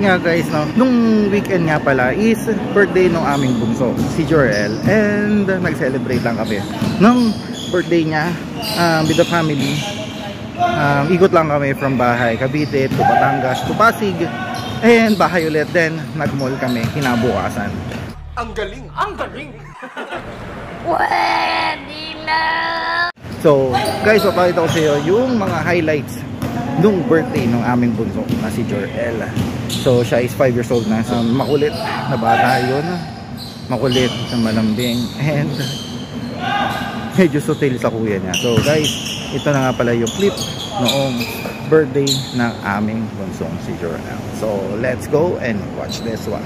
Nga guys, no, nung weekend nga pala is birthday ng aming bunso, si Jorel, and nag-celebrate lang kami ng birthday niya with the family. Ikot lang kami from bahay, Cavite to Batangas to Pasig, and bahay ulit, then nag-mall kami kinabukasan. Ang galing! Ang galing! Pwede na! So guys, papakita ko sa iyo yung mga highlights nung birthday ng aming bunso na si Jorel. So siya is 5 years old na, makulit na bata yun, makulit na malambing, and medyo sutil sa kuya niya. So guys, ito na nga pala yung clip noong birthday ng aming bunsong si Jorel. So let's go and watch this one.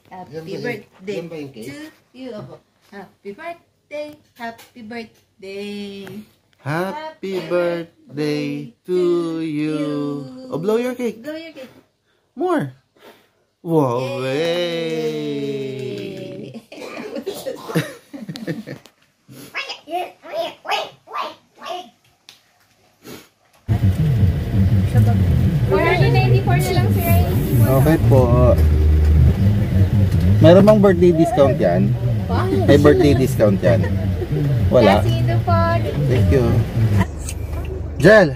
Happy birthday to you. Happy birthday, happy birthday. Happy birthday to you. Oh, blow your cake. Blow your cake. More. Wow. Yay. Okay po. Meron bang birthday discount yan? May birthday discount yan? Wala. Thank you. Jel.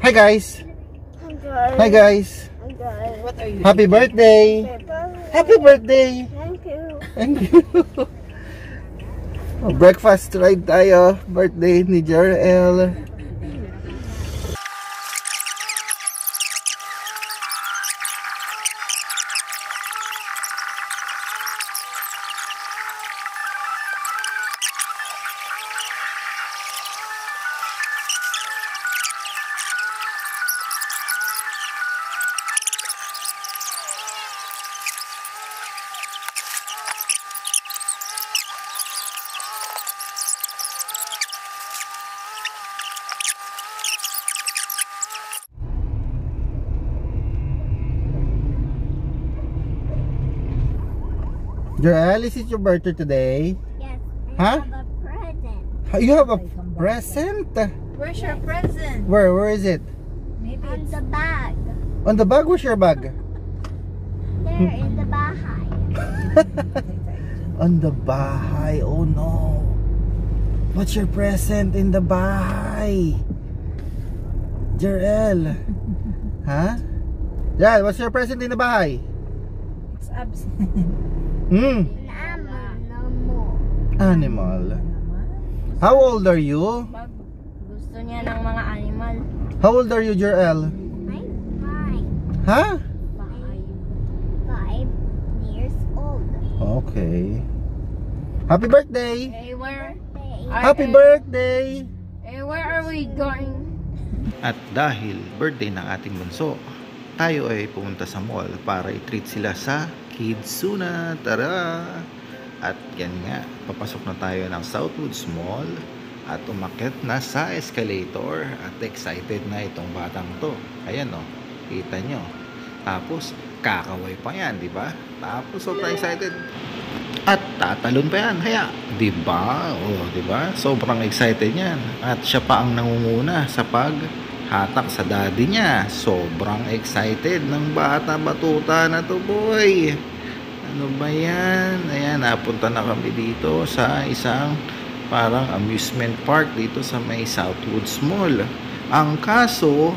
Hi guys. Hi guys. What are you? Happy birthday. Happy birthday. Thank you. Breakfast ride tayo. Birthday ni Jorel. Jorel, is it your birthday today? Yes. Huh? I have a present. You have a present? Where's your present? Where is it? Maybe on the bag. On the bag? Where's your bag? There in the bahay. On the bahay. Oh no. What's your present in the bahay? Jorel. Huh? Jorel, what's your present in the bahay? It's absent. Animal. How old are you? Gusto niya ng mga animal. How old are you, Jorel? I'm 5. Huh? 5 years old. Okay. Happy birthday! Hey, where? Happy birthday! Hey, where are we going? At dahil birthday ng ating bunso, tayo ay pumunta sa mall para i-treat sila sa Kidzuna. Tara! At yan nga, papasok na tayo ng Southwoods Mall at umakyat na sa escalator at excited na itong batang to. Ayan o, kita nyo. Tapos, kakaway pa yan, di ba? Tapos, sobrang excited. At tatalon pa yan, kaya, di ba? O, di ba? Sobrang excited yan. At siya pa ang nangunguna sa paghatak sa daddy niya. Sobrang excited ng bata batuta na to, boy. Ano ba yan? Ayan, napunta na kami dito sa isang parang amusement park dito sa may Southwoods Mall. Ang kaso,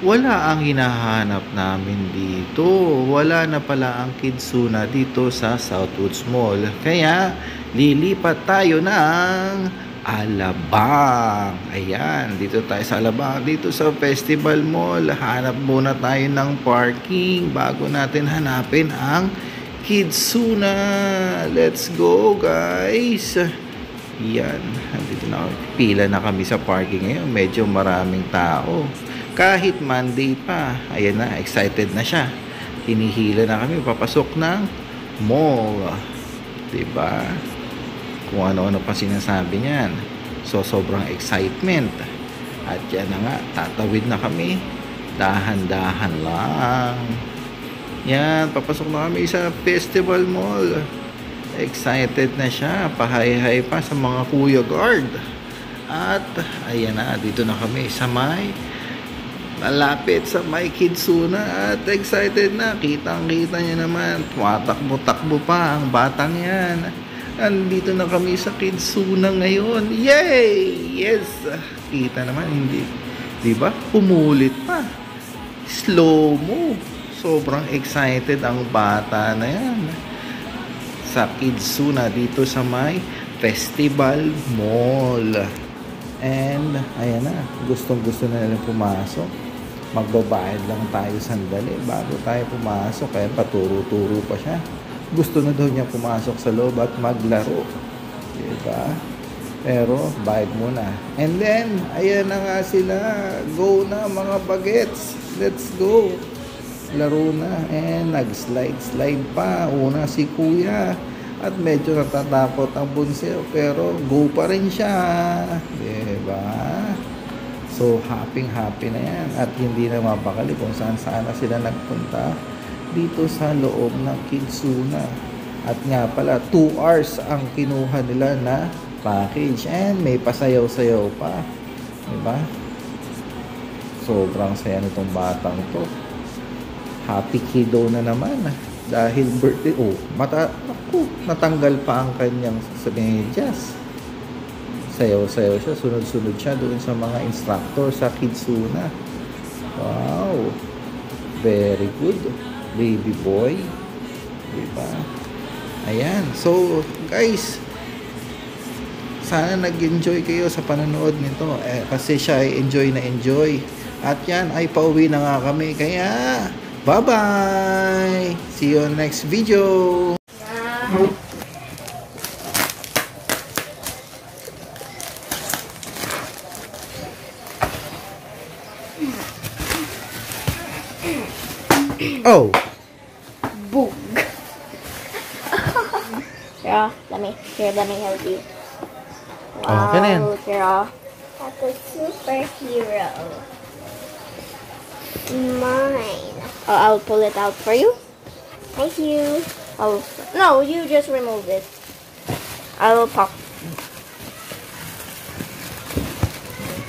wala ang hinahanap namin dito. Wala na pala ang Kidzuna dito sa Southwoods Mall. Kaya, lilipat tayo ng Alabang. Ayan, dito tayo sa Alabang. Dito sa Festival Mall. Hanap muna tayo ng parking bago natin hanapin ang Kidzuna. Let's go, guys. Yan, dito na, pila na kami sa parking ngayon. Medyo maraming tao. Kahit Monday pa. Ayan na, excited na siya. Hinihila na kami papasok ng mall. Diba? Kung ano-ano pa sinasabi niyan. So, sobrang excitement. At yan na nga, tatawid na kami. Dahan-dahan lang. Yan, papasok na kami sa Festival Mall. Excited na siya. Pahay-hay pa sa mga kuya guard. At, ayan na, dito na kami sa may Nalapit sa may Kidsuna at excited na. Kitang-kita niya naman. Tumatakbo-takbo pa ang batang yan. Andito na kami sa Kidsuna ngayon. Yay! Yes! Kita naman, hindi. Diba? Pumulit pa. Slow mo. Sobrang excited ang bata na yan. Sa Kidsuna dito sa may Festival Mall. And, ayan na. Gustong-gusto na nila pumasok. Magbabayad lang tayo sandali bago tayo pumasok. Kaya paturo-turo pa siya. Gusto na daw niya pumasok sa loob at maglaro. Diba? Pero, bayad muna. And then, ayan na nga sila. Go na mga bagets. Let's go. Laro na. And, nag-slide pa. Una si kuya. At medyo natatakot ang bunso. Pero, go pa rin siya. Diba? So, happy na yan. At hindi na mapakali kung saan na sila nagpunta dito sa loob ng Kidsuna. At nga pala, 2 hours ang kinuha nila na package. And may pasayaw-sayaw pa. Diba? Sobrang saya nitong batang to. Happy kiddo na naman. Dahil birthday, natanggal pa ang kanyang medyas. Sayaw-sayaw siya. Sunod-sunod siya doon sa mga instructor sa Kidsuna. Wow. Very good. Baby boy. Diba? Ayan. So, guys, sana nag-enjoy kayo sa panonood nito. Kasi siya ay enjoy na enjoy. At yan ay pauwi na nga kami. Kaya, bye-bye! See you on next video! Oh! Boog. Let me help you. Okay na yan. Kira. That's a superhero. Mine. Oh, I'll pull it out for you. Thank you. Oh, no, you just remove it. I'll pop.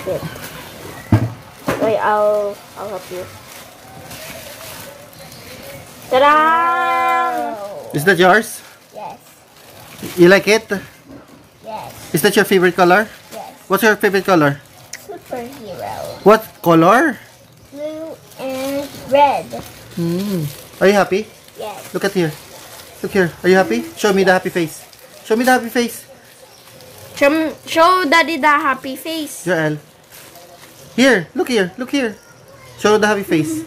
Good. Wait, I'll help you. Ta-da! Is that yours? Yes. You like it? Yes. Is that your favorite color? Yes. What's your favorite color? Superhero. What color? Blue and red. Are you happy? Yes. Look at here. Look here. Are you happy? Show me the happy face. Show me the happy face. Show Daddy the happy face. Joel. Here. Look here. Look here. Show the happy face.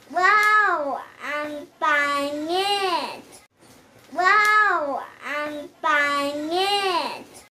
Wow, I'm buying it. Wow.